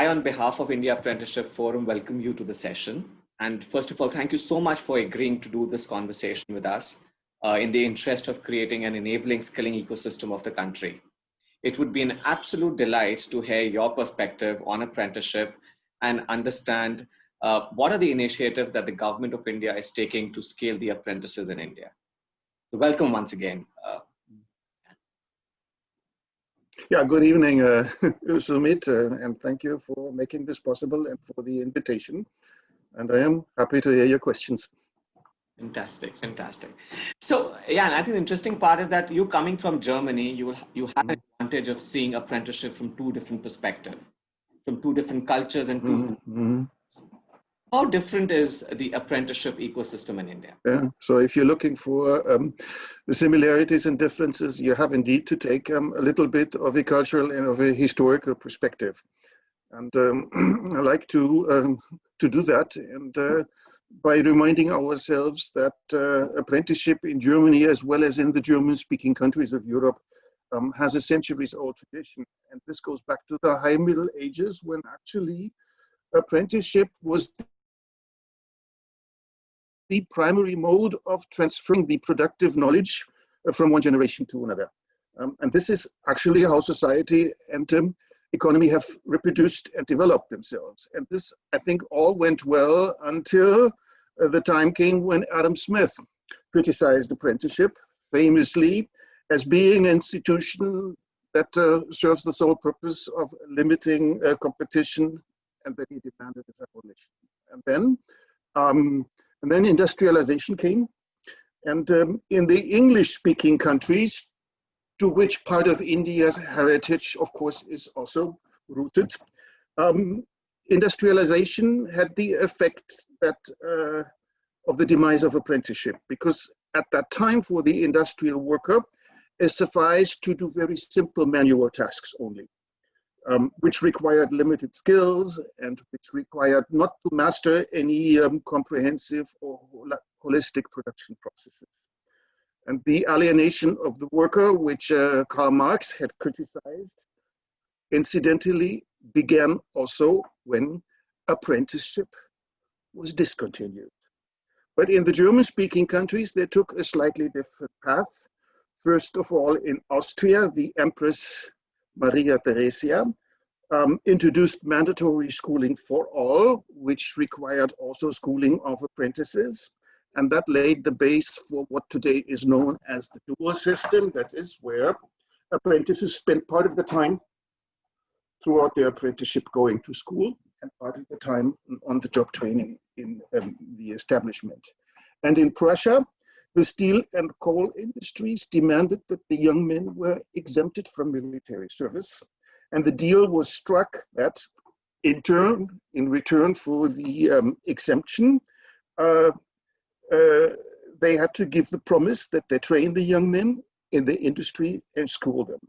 I, on behalf of India Apprenticeship Forum, welcome you to the session. And first of all, thank you so much for agreeing to do this conversation with us in the interest of creating an enabling skilling ecosystem of the country. It would be an absolute delight to hear your perspective on apprenticeship and understand what are the initiatives that the government of India is taking to scale the apprentices in India. So welcome once again. Yeah, good evening, Sumit, and thank you for making this possible and for the invitation. And I am happy to hear your questions. Fantastic, fantastic. So yeah, and I think the interesting part is that you coming from Germany, you have an advantage of seeing apprenticeship from two different perspectives, from two different cultures and two. How different is the apprenticeship ecosystem in India? Yeah, so if you're looking for the similarities and differences, you have indeed to take a little bit of a cultural and of a historical perspective. And I like to do that, and by reminding ourselves that apprenticeship in Germany, as well as in the German-speaking countries of Europe, has a centuries-old tradition. And this goes back to the High Middle Ages, when actually apprenticeship was the primary mode of transferring the productive knowledge from one generation to another. And this is actually how society and economy have reproduced and developed themselves. And this, I think, all went well until the time came when Adam Smith criticized apprenticeship, famously, as being an institution that serves the sole purpose of limiting competition, and that he demanded its abolition. And then industrialization came, and in the English-speaking countries, to which part of India's heritage, of course, is also rooted, industrialization had the effect that of the demise of apprenticeship, because at that time for the industrial worker, it sufficed to do very simple manual tasks only. Which required limited skills and which required not to master any comprehensive or holistic production processes. And the alienation of the worker, which Karl Marx had criticized, incidentally began also when apprenticeship was discontinued. But in the German-speaking countries, they took a slightly different path. First of all, in Austria, the Empress Maria Theresia introduced mandatory schooling for all, which required also schooling of apprentices. And that laid the base for what today is known as the dual system. That is where apprentices spend part of the time throughout their apprenticeship going to school and part of the time on the job training in the establishment. And in Prussia, the steel and coal industries demanded that the young men were exempted from military service. And the deal was struck that in return for the exemption, they had to give the promise that they train the young men in the industry and school them.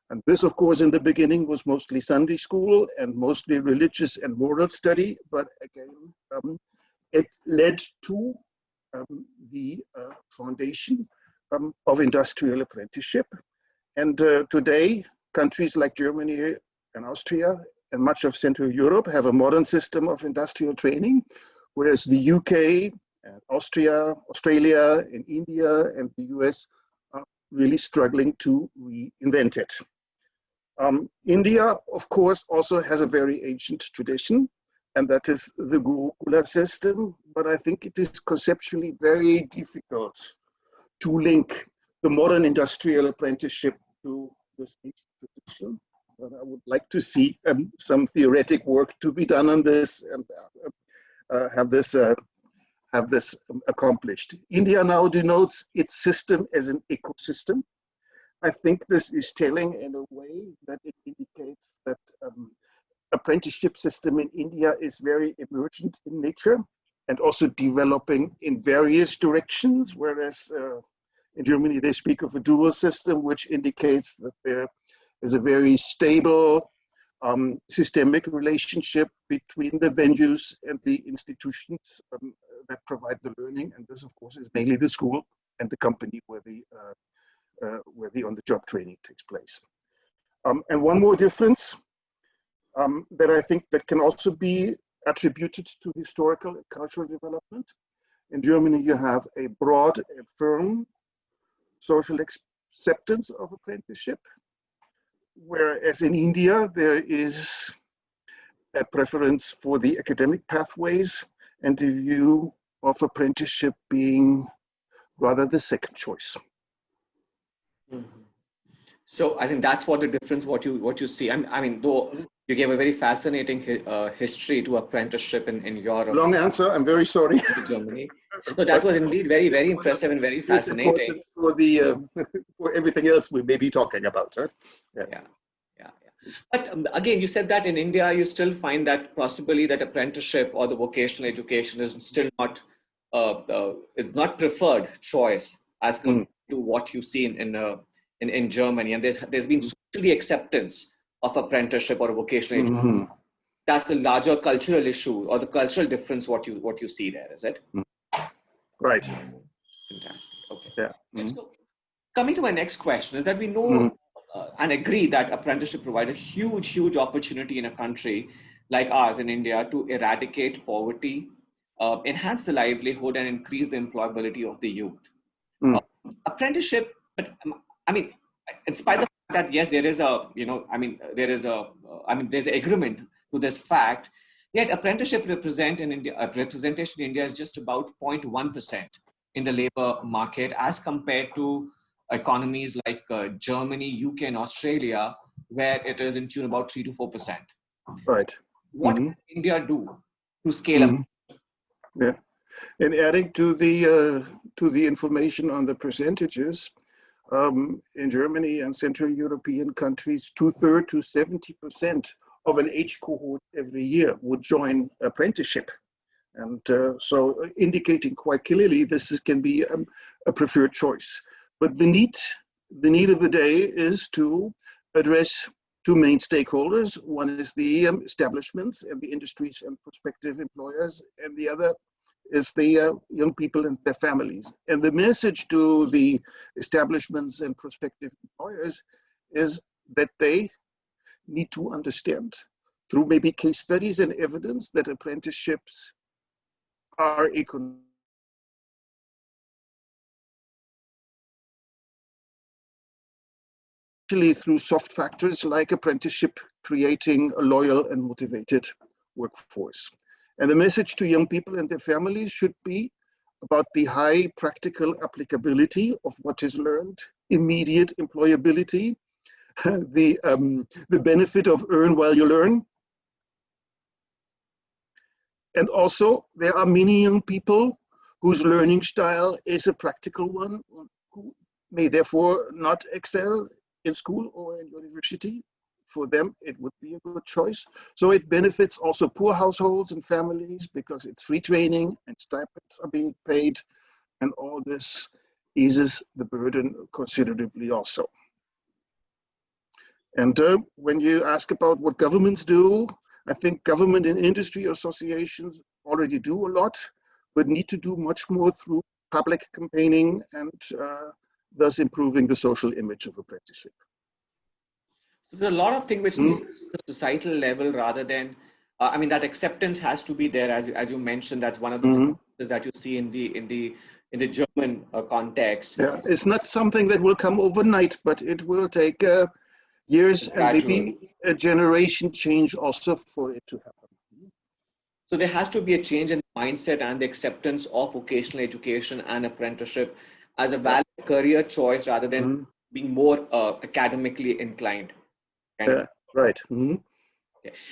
And this, of course, in the beginning was mostly Sunday school and mostly religious and moral study, but again, it led to the foundation of industrial apprenticeship. And today, countries like Germany and Austria and much of Central Europe have a modern system of industrial training, whereas the UK, and Austria, Australia, and India, and the US are really struggling to reinvent it. India, of course, also has a very ancient tradition, and that is the Gurukula system, but I think it is conceptually very difficult to link the modern industrial apprenticeship to this tradition. But I would like to see some theoretic work to be done on this and have this accomplished. India now denotes its system as an ecosystem. I think this is telling in a way that it indicates that apprenticeship system in India is very emergent in nature and also developing in various directions, whereas in Germany they speak of a dual system, which indicates that there is a very stable systemic relationship between the venues and the institutions that provide the learning. And this, of course, is mainly the school and the company where the on-the-job training takes place. And one more difference, that I think that can also be attributed to historical and cultural development. In Germany, you have a broad and firm social acceptance of apprenticeship, whereas in India, there is a preference for the academic pathways and the view of apprenticeship being rather the second choice. Mhm. So I think that's what the difference, what you see. I mean, though you gave a very fascinating history to apprenticeship in Europe. Long answer, I'm very sorry. Germany. So that was indeed very, very impressive and very fascinating. It's important for the for everything else we may be talking about. Huh? Yeah. But again, you said that in India, you still find that possibly that apprenticeship or the vocational education is still not is not preferred choice as compared to what you see in Germany. And there's been socially acceptance of apprenticeship or vocational education. That's a larger cultural issue or the cultural difference. What you see there, is it? Right. Fantastic. Okay. Yeah. So coming to my next question is that we know and agree that apprenticeship provides a huge opportunity in a country like ours in India to eradicate poverty, enhance the livelihood, and increase the employability of the youth. Apprenticeship, but I mean, in spite of the fact that yes, there is a there's an agreement to this fact. Yet apprenticeship representation in India is just about 0.1% in the labor market as compared to economies like Germany, UK, and Australia, where it is in tune about 3 to 4%. Right. What can India do to scale up? Yeah, and adding to the information on the percentages, in Germany and Central European countries, 2/3 to 70% of an age cohort every year would join apprenticeship. And so indicating quite clearly this can be a preferred choice. But the need of the day is to address two main stakeholders. One is the establishments and the industries and prospective employers, and the other is the young people and their families. And the message to the establishments and prospective employers is that they need to understand through maybe case studies and evidence that apprenticeships are economic. Through soft factors like apprenticeship creating a loyal and motivated workforce. And the message to young people and their families should be about the high practical applicability of what is learned, immediate employability, the benefit of earn while you learn. And also, there are many young people whose learning style is a practical one, who may therefore not excel in school or in university. For them, it would be a good choice. So it benefits also poor households and families because it's free training and stipends are being paid, and all this eases the burden considerably also. And when you ask about what governments do, I think government and industry associations already do a lot, but need to do much more through public campaigning and thus improving the social image of apprenticeship. So there's a lot of things which need at the societal level rather than, I mean, that acceptance has to be there, as you mentioned. That's one of the things that you see in the German context. Yeah, it's not something that will come overnight, but it will take years and maybe a generation change also for it to happen. So there has to be a change in mindset and the acceptance of vocational education and apprenticeship as a valid career choice rather than being more academically inclined. Right. Okay.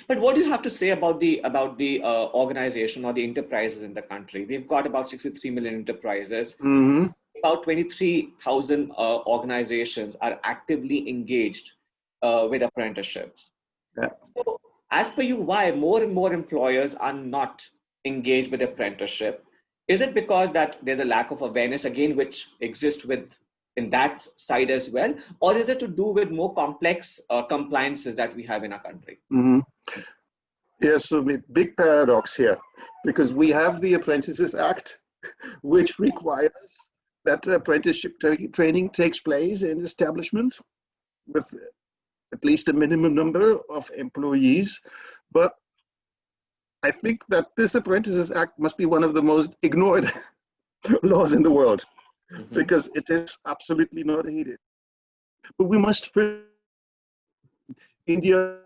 But what do you have to say about the organization or the enterprises in the country? We've got about 63 million enterprises. About 23,000 organizations are actively engaged with apprenticeships. So, as per you, why more and more employers are not engaged with apprenticeship? Is it because that there's a lack of awareness again, which exists in that side as well? Or is it to do with more complex compliances that we have in our country? Yeah, so big paradox here, because we have the Apprentices Act, which requires that apprenticeship training takes place in establishment with at least a minimum number of employees. But I think that this Apprentices Act must be one of the most ignored laws in the world, because it is absolutely not needed. But we must first, India,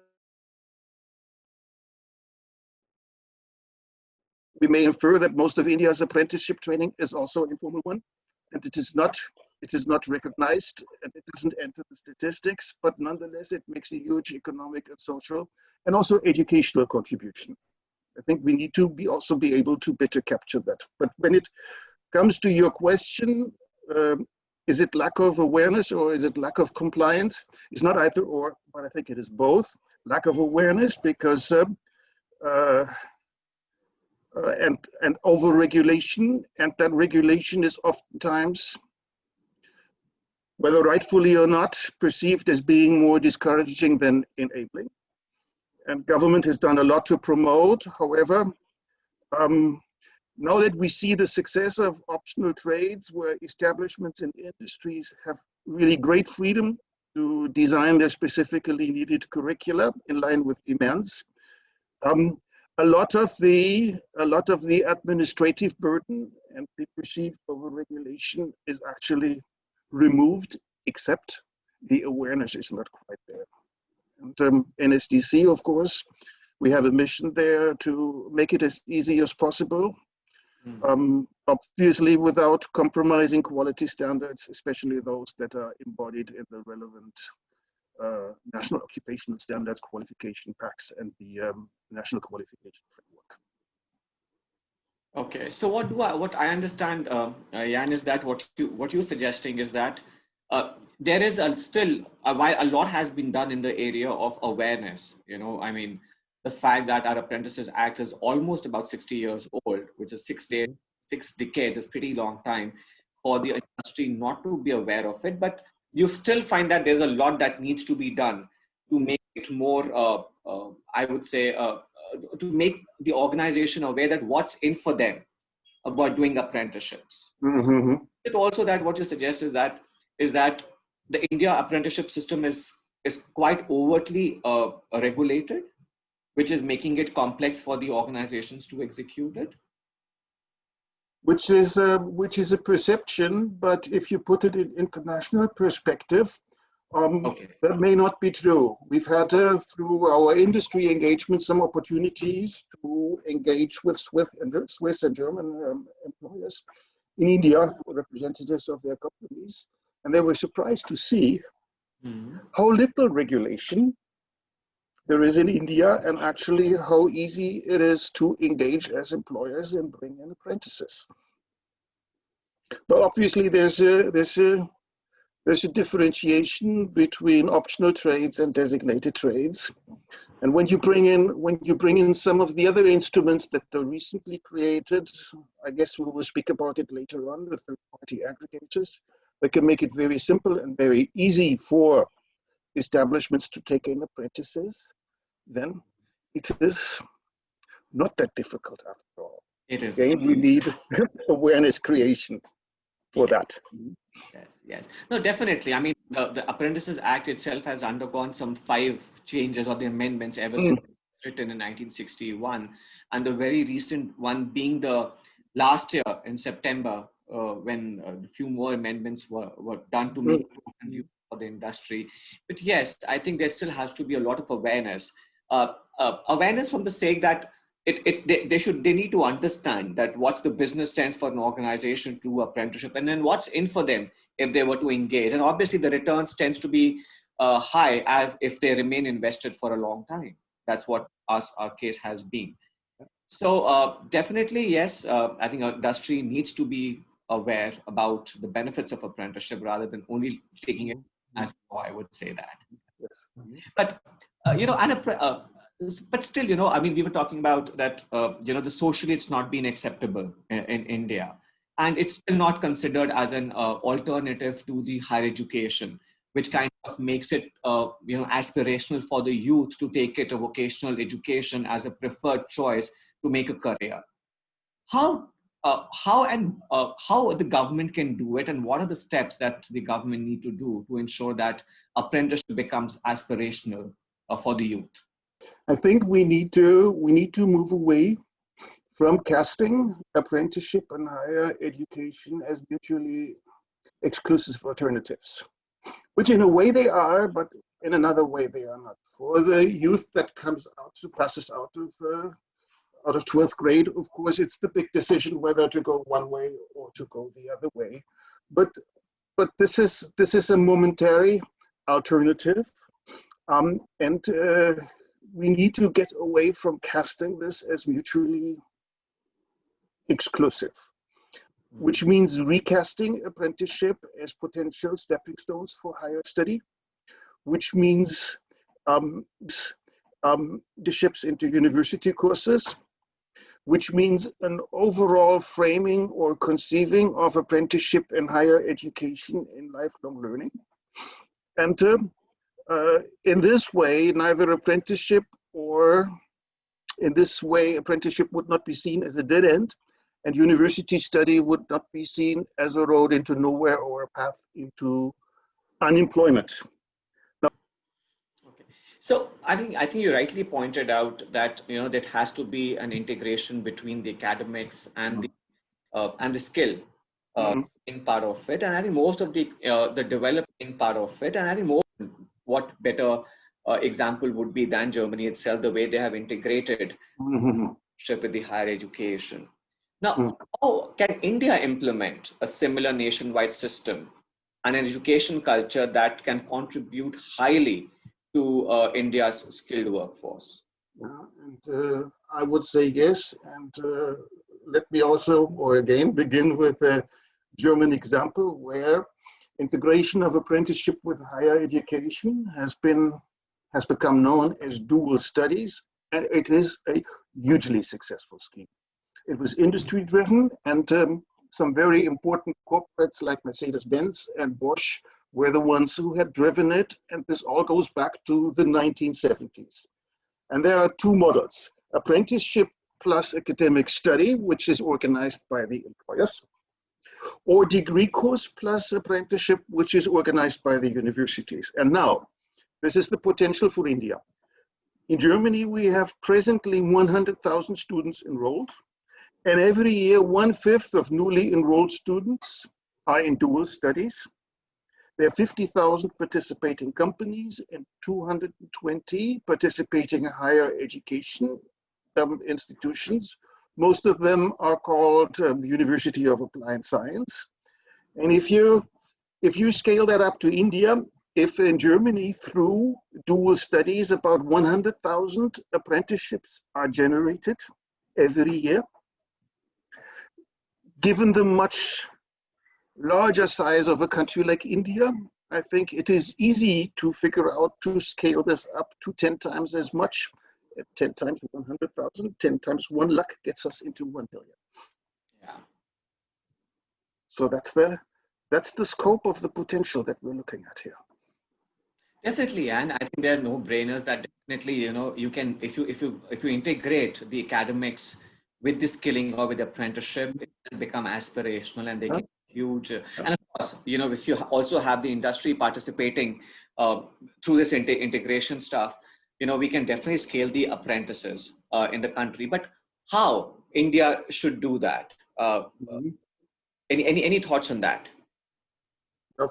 we may infer that most of India's apprenticeship training is also informal one, and it is not recognized, and it doesn't enter the statistics, but nonetheless, it makes a huge economic and social and also educational contribution. I think we need to also be able to better capture that. But when it comes to your question, is it lack of awareness or is it lack of compliance? It's not either or, but I think it is both. Lack of awareness because and over-regulation, and that regulation is oftentimes, whether rightfully or not, perceived as being more discouraging than enabling. And government has done a lot to promote. However, now that we see the success of optional trades, where establishments and industries have really great freedom to design their specifically needed curricula in line with demands, a lot of the administrative burden and the perceived overregulation is actually removed, except the awareness is not quite there. And NSDC, of course, we have a mission there to make it as easy as possible, obviously without compromising quality standards, especially those that are embodied in the relevant National Occupational Standards Qualification Packs and the National Qualification Framework. Okay, so what I understand, Jan, is that what you're suggesting is that there is still while a lot has been done in the area of awareness. I mean, the fact that our Apprentices Act is almost about 60 years old, which is 6 decades, is pretty long time for the industry not to be aware of it. But you still find that there's a lot that needs to be done to make it more, I would say, to make the organization aware that what's in for them about doing apprenticeships. Mm-hmm. It also that what you suggest is that the India apprenticeship system is quite overtly regulated, which is making it complex for the organizations to execute it. Which is a perception, but if you put it in international perspective, that may not be true. We've had through our industry engagement some opportunities to engage with Swiss and German employers in India, representatives of their companies, and they were surprised to see how little regulation there is in India, and actually how easy it is to engage as employers and bring in apprentices. But obviously there's a differentiation between optional trades and designated trades. And when you bring in some of the other instruments that are recently created, I guess we will speak about it later on, the third-party aggregators, that can make it very simple and very easy for establishments to take in apprentices, then it is not that difficult after all. It is. Again, we need awareness creation for that. Yes. No, definitely. I mean, the Apprentices Act itself has undergone some 5 changes or the amendments ever since it was written in 1961. And the very recent one being the last year in September, when a few more amendments were done to make it open use for the industry. But yes, I think there still has to be a lot of awareness. Awareness from the sake that they need to understand that what's the business sense for an organization to do apprenticeship, and then what's in for them if they were to engage. And obviously the returns tends to be high if they remain invested for a long time. That's what our case has been. So definitely, yes, I think our industry needs to be aware about the benefits of apprenticeship rather than only taking it as law, I would say that. Yes. But, but still, I mean, we were talking about that, the socially it's not been acceptable in India. And it's still not considered as an alternative to the higher education, which kind of makes it, aspirational for the youth to take it a vocational education as a preferred choice to make a career. How how the government can do it, and what are the steps that the government need to do to ensure that apprenticeship becomes aspirational for the youth? I think we need to move away from casting apprenticeship and higher education as mutually exclusive alternatives, which in a way they are, but in another way they are not. For the youth that comes out, who passes out of 12th grade, of course, it's the big decision whether to go one way or to go the other way. But this is a momentary alternative, and we need to get away from casting this as mutually exclusive, which means recasting apprenticeship as potential stepping stones for higher study, which means apprenticeships into university courses, which means an overall framing or conceiving of apprenticeship and higher education in lifelong learning. And in this way, neither apprenticeship would not be seen as a dead end, and university study would not be seen as a road into nowhere or a path into unemployment. Okay. So I think you rightly pointed out that there has to be an integration between the academics and the skill in part of it, and I think most of the developing part of it, and I think what better example would be than Germany itself, the way they have integrated with the higher education. Now, how can India implement a similar nationwide system and an education culture that can contribute highly to India's skilled workforce? And I would say yes. And let me also, or again, begin with a German example where integration of apprenticeship with higher education has become known as dual studies, and it is a hugely successful scheme. It was industry driven, and some very important corporates like Mercedes-Benz and Bosch were the ones who had driven it, and this all goes back to the 1970s. And there are two models: apprenticeship plus academic study, which is organized by the employers, or degree course plus apprenticeship, which is organized by the universities. And now, this is the potential for India. In Germany, we have presently 100,000 students enrolled, and every year 1/5 of newly enrolled students are in dual studies. There are 50,000 participating companies and 220 participating higher education institutions. Most of them are called University of Applied Science. And if you scale that up to India, if in Germany through dual studies about 100,000 apprenticeships are generated every year, given the much larger size of a country like India, I think it is easy to figure out to scale this up to 10 times as much. 10 times 100,000, 10 times 1 lakh gets us into 1 billion. Yeah. So that's the scope of the potential that we're looking at here. Definitely, and I think there are no-brainers that definitely you can, if you integrate the academics with the skilling or with the apprenticeship, it can become aspirational, and they can be huge. And of course, if you also have the industry participating through this integration stuff, we can definitely scale the apprentices in the country. But how India should do that? Any thoughts on that?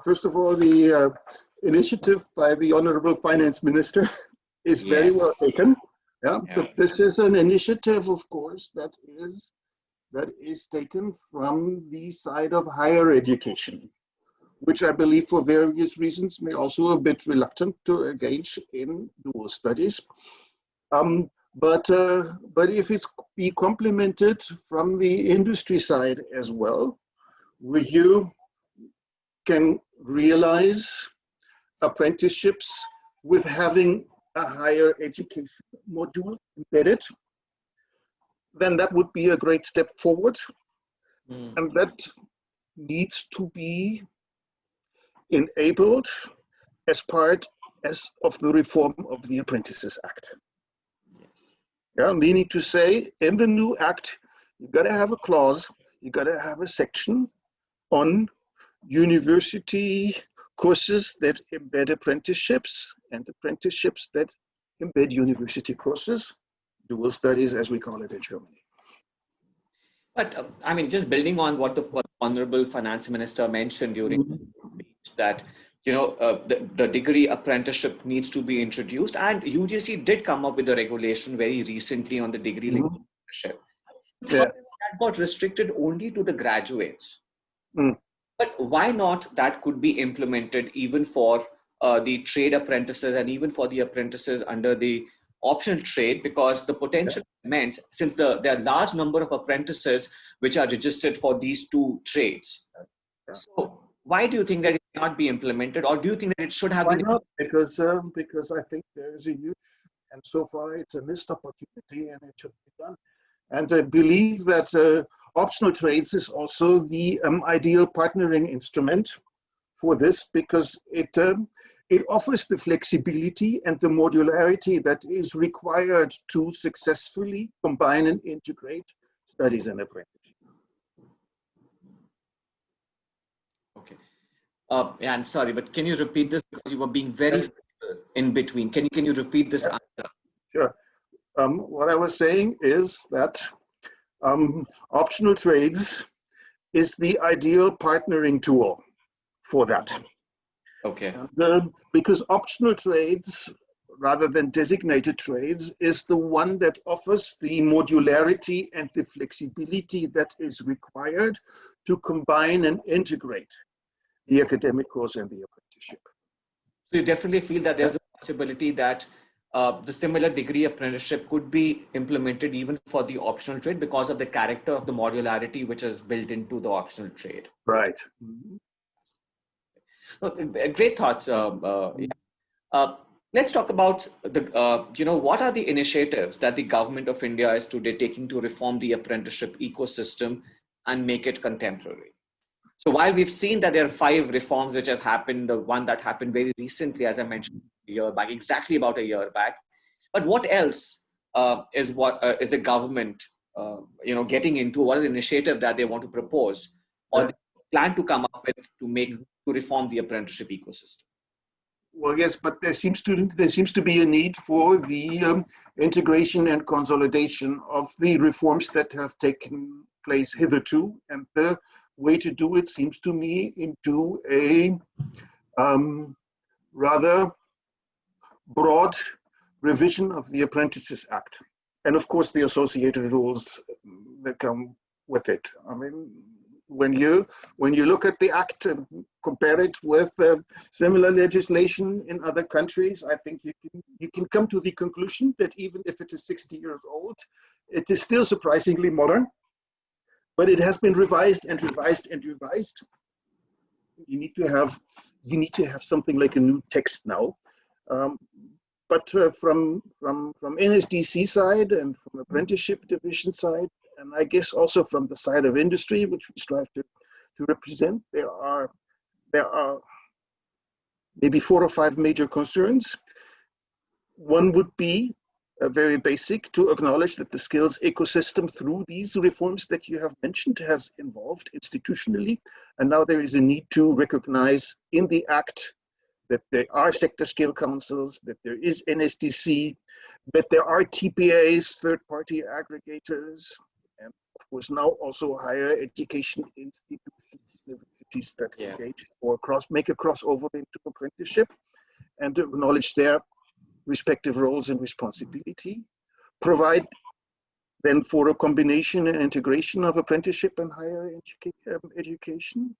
First of all, the initiative by the Honorable Finance Minister is very well taken. But this is an initiative, of course, that is taken from the side of higher education, which I believe for various reasons may also a bit reluctant to engage in dual studies. But if it's be complemented from the industry side as well, where you can realize apprenticeships with having a higher education module embedded, then that would be a great step forward. And that needs to be enabled as part of the reform of the Apprentices Act. Yes. Yeah, meaning to say, in the new act, you've got to have a clause you got to have a section on university courses that embed apprenticeships and apprenticeships that embed university courses, dual studies as we call it in Germany. But I mean, just building on what the Honorable Finance Minister mentioned during the speech, that the degree apprenticeship needs to be introduced, and UGC did come up with a regulation very recently on the degree linked apprenticeship. However, that got restricted only to the graduates. But why not that could be implemented even for the trade apprentices and even for the apprentices under the optional trade, because the potential meant, since there are a large number of apprentices which are registered for these two trades. So why do you think that it cannot be implemented, or do you think that it should have been? Why not? Because I think there is a huge, and so far it's a missed opportunity, and it should be done. And I believe that optional trades is also the ideal partnering instrument for this, because it offers the flexibility and the modularity that is required to successfully combine and integrate studies and apprenticeship. Okay. Yeah, I'm sorry, but can you repeat this, because you were being very in between. Can you repeat this answer? Sure. What I was saying is that optional trades is the ideal partnering tool for that. Okay. Because optional trades, rather than designated trades, is the one that offers the modularity and the flexibility that is required to combine and integrate the academic course and the apprenticeship. So you definitely feel that there's a possibility that the similar degree apprenticeship could be implemented even for the optional trade because of the character of the modularity which is built into the optional trade. Right. Great thoughts. Let's talk about what are the initiatives that the government of India is today taking to reform the apprenticeship ecosystem and make it contemporary. So while we've seen that there are 5 reforms which have happened, the one that happened very recently, as I mentioned, a year back, exactly about a year back, but what else is the government getting into? What are the initiatives that they want to propose or they plan to come up with to reform the apprenticeship ecosystem? Well, yes, but there seems to be a need for the integration and consolidation of the reforms that have taken place hitherto, and the way to do it seems to me into a rather broad revision of the Apprentices Act, and of course the associated rules that come with it. I mean, when you look at the act and compare it with similar legislation in other countries, I think you can come to the conclusion that even if it is 60 years old, it is still surprisingly modern. But it has been revised and revised and revised. You need to have something like a new text now. But from NSDC side and from apprenticeship division side, and I guess also from the side of industry, which we strive to represent, there are maybe 4 or 5 major concerns. One would be very basic, to acknowledge that the skills ecosystem through these reforms that you have mentioned has evolved institutionally, and now there is a need to recognize in the act that there are sector skill councils, that there is NSDC, that there are TPAs, third-party aggregators, and of course now also higher education institutions, universities that engage or make a crossover into apprenticeship, and to acknowledge their respective roles and responsibility, provide then for a combination and integration of apprenticeship and higher education.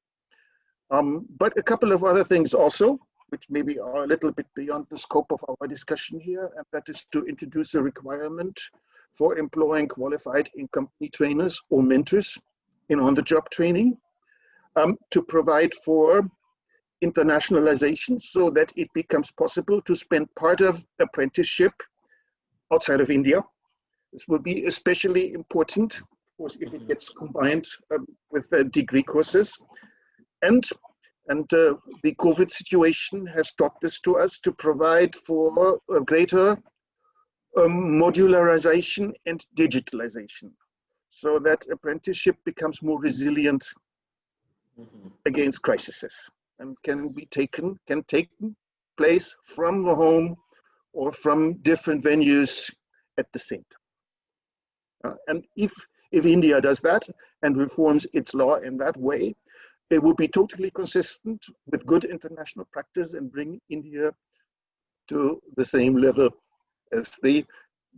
But a couple of other things also, which maybe are a little bit beyond the scope of our discussion here, and that is to introduce a requirement for employing qualified in-company trainers or mentors in on-the-job training, to provide for internationalization so that it becomes possible to spend part of apprenticeship outside of India. This will be especially important, of course, if it gets combined with degree courses. And the COVID situation has taught this to us, to provide for a greater modularization and digitalization. so that apprenticeship becomes more resilient against crises and can take place from the home or from different venues at the same time. And if India does that and reforms its law in that way, it would be totally consistent with good international practice and bring India to the same level as the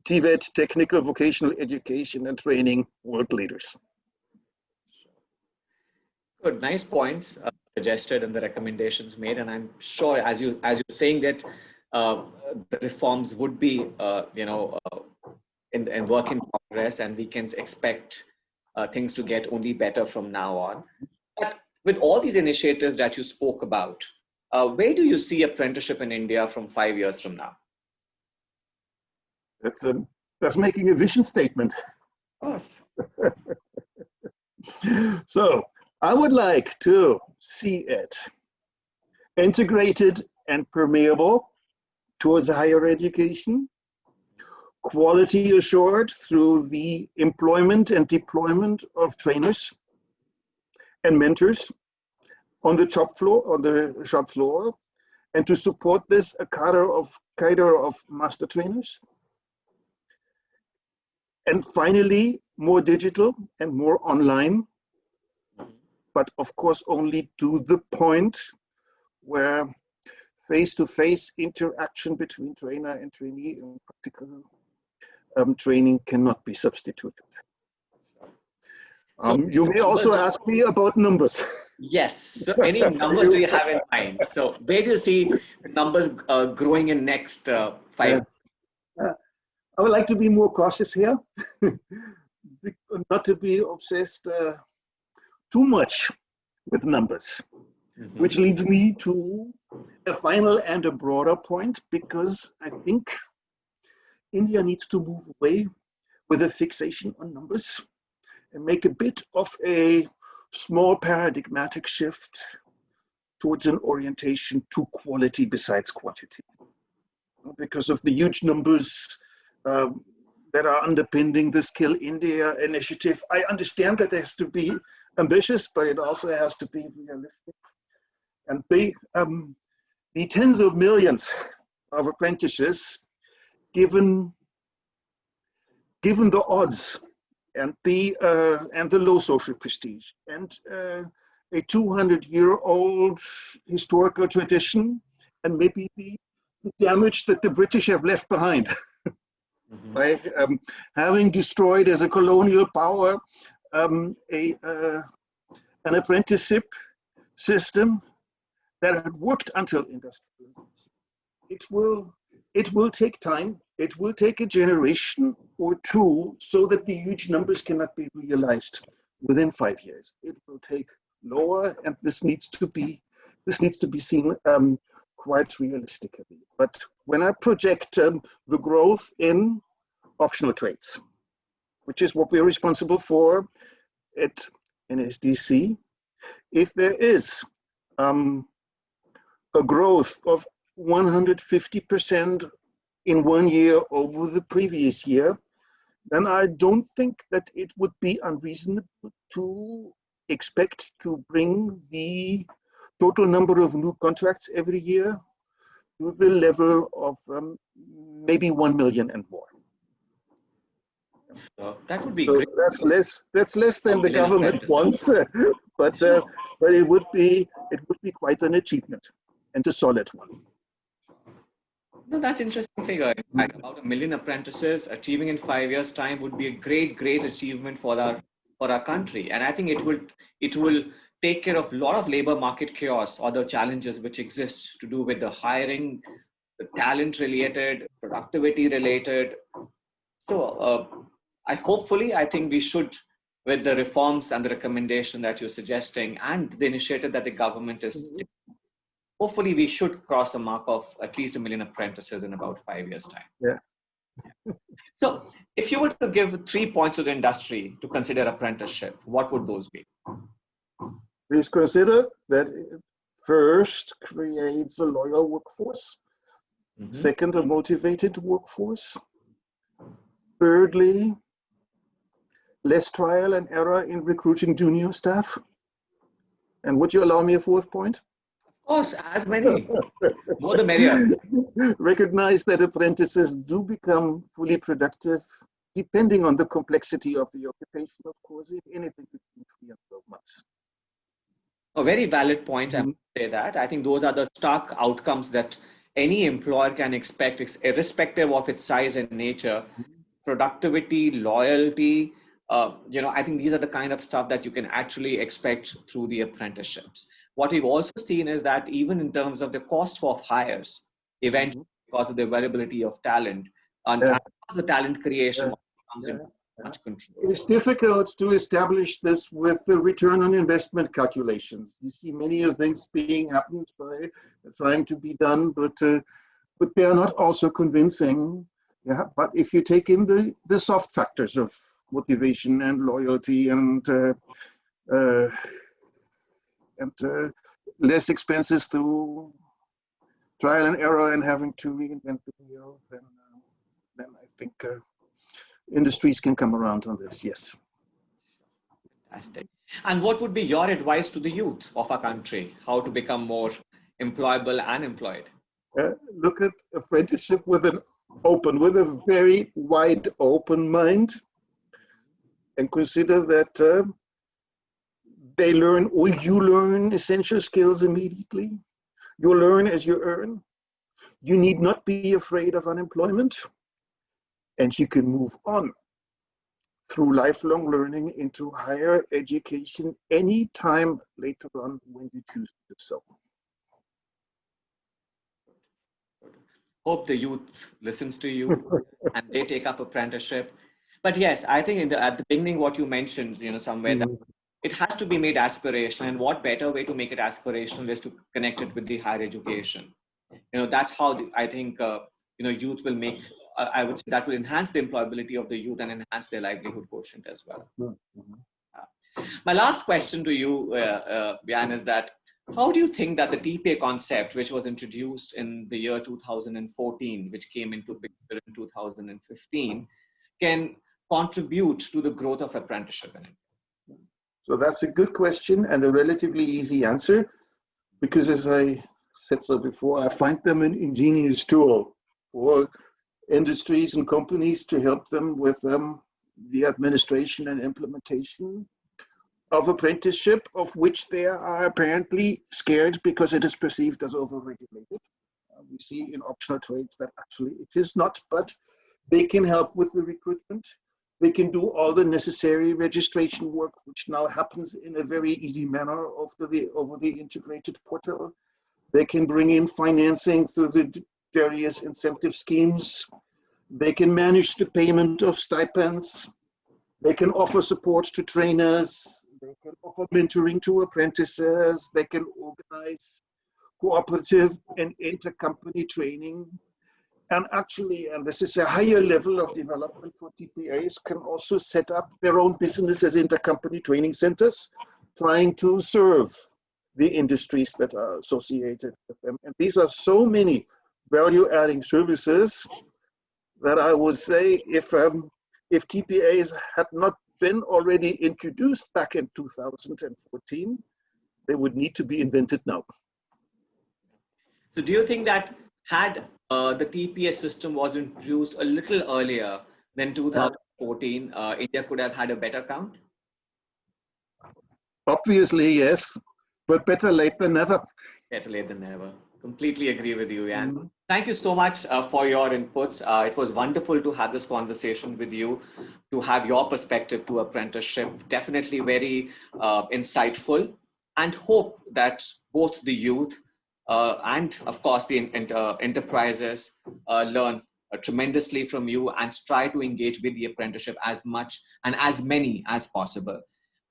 Tibet technical vocational education and training world leaders. Good, nice points suggested and the recommendations made, and I'm sure as you're saying that the reforms would be in work in progress, and we can expect things to get only better from now on. But with all these initiatives that you spoke about, where do you see apprenticeship in India from 5 years from now? That's making a vision statement. Of course. So I would like to see it integrated and permeable towards higher education, quality assured through the employment and deployment of trainers and mentors on the shop floor, and to support this, a cadre of master trainers. And finally, more digital and more online, but of course only to the point where face-to-face interaction between trainer and trainee and practical training cannot be substituted. You may also ask me about numbers. Yes, so any numbers do you have in mind? So where do you see numbers growing in next 5 years? I would like to be more cautious here, not to be obsessed too much with numbers, which leads me to a final and a broader point, because I think India needs to move away with a fixation on numbers and make a bit of a small paradigmatic shift towards an orientation to quality besides quantity. Because of the huge numbers that are underpinning the Skill India initiative, I understand that it has to be ambitious, but it also has to be realistic. And the tens of millions of apprentices, given the odds and the low social prestige and a 200-year-old historical tradition, and maybe the damage that the British have left behind by having destroyed as a colonial power an apprenticeship system that had worked until industrialization. It will take time. It will take a generation or two, so that the huge numbers cannot be realized within 5 years. It will take lower, and this needs to be seen quite realistically. But when I project the growth in optional trades, which is what we're responsible for at NSDC, if there is a growth of 150% in 1 year over the previous year, then I don't think that it would be unreasonable to expect to bring the total number of new contracts every year to the level of maybe 1 million and more. So that would be so great. That's less than the government wants, but it would be quite an achievement, and a solid one. No, that's interesting figure. In fact, about 1 million apprentices achieving in 5 years' time would be a great achievement for our country. And I think it will take care of a lot of labor market chaos, other challenges which exist to do with the hiring, the talent related, productivity related. So I think we should, with the reforms and the recommendation that you're suggesting and the initiative that the government is taking, hopefully we should cross a mark of at least 1 million apprentices in about 5 years' time. Yeah. So if you were to give 3 points to the industry to consider apprenticeship, what would those be? Please consider that it first creates a loyal workforce. Second, a motivated workforce. Thirdly, less trial and error in recruiting junior staff. And would you allow me a fourth point? Of course, as many. More the merrier. Recognize that apprentices do become fully productive depending on the complexity of the occupation, of course, in anything between 3 and 12 months. A very valid point, I must say that. I think those are the stark outcomes that any employer can expect, irrespective of its size and nature. Productivity, loyalty, I think these are the kind of stuff that you can actually expect through the apprenticeships. What we've also seen is that even in terms of the cost of hires, eventually because of the availability of talent and the talent creation comes into much control. It's difficult to establish this with the return on investment calculations. You see many of things being happened by trying to be done, but they are not also convincing. Yeah, but if you take in the soft factors of motivation and loyalty and less expenses through trial and error and having to reinvent the wheel, then I think industries can come around on this, yes. Fantastic. And what would be your advice to the youth of our country? How to become more employable and employed? Look at apprenticeship with a very wide open mind, and consider that they learn, or you learn essential skills immediately. You learn as you earn. You need not be afraid of unemployment, and you can move on through lifelong learning into higher education anytime later on when you choose to do so. Hope the youth listens to you and they take up apprenticeship. But yes, I think at the beginning, what you mentioned, somewhere that it has to be made aspirational, and what better way to make it aspirational is to connect it with the higher education. That's how I think, youth will make, I would say that will enhance the employability of the youth and enhance their livelihood quotient as well. My last question to you, Jan, is that how do you think that the TPA concept, which was introduced in the year 2014, which came into picture in 2015, can contribute to the growth of apprenticeship in India? So that's a good question and a relatively easy answer, because as I said so before, I find them an ingenious tool for industries and companies to help them with the administration and implementation of apprenticeship, of which they are apparently scared because it is perceived as overregulated. We see in optional trades that actually it is not, but they can help with the recruitment. They can do all the necessary registration work, which now happens in a very easy manner over the integrated portal. They can bring in financing through the various incentive schemes. They can manage the payment of stipends. They can offer support to trainers. They can offer mentoring to apprentices. They can organize cooperative and intercompany training. And actually, and this is a higher level of development for TPAs, can also set up their own business as intercompany training centers, trying to serve the industries that are associated with them. And these are so many value-adding services that I would say if TPAs had not been already introduced back in 2014, they would need to be invented now. So do you think that had the TPA system was introduced a little earlier than 2014, India could have had a better count? Obviously, yes, but better late than never. Better late than never. Completely agree with you, Jan. Thank you so much for your inputs. It was wonderful to have this conversation with you, to have your perspective to apprenticeship. Definitely very insightful, and hope that both the youth and of course the enterprises learn tremendously from you and try to engage with the apprenticeship as much and as many as possible.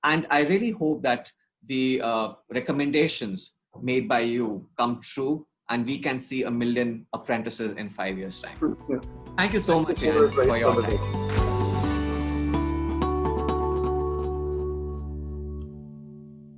And I really hope that the recommendations made by you come true and we can see 1 million apprentices in 5 years' time. Thank you so much, Jan, for your time.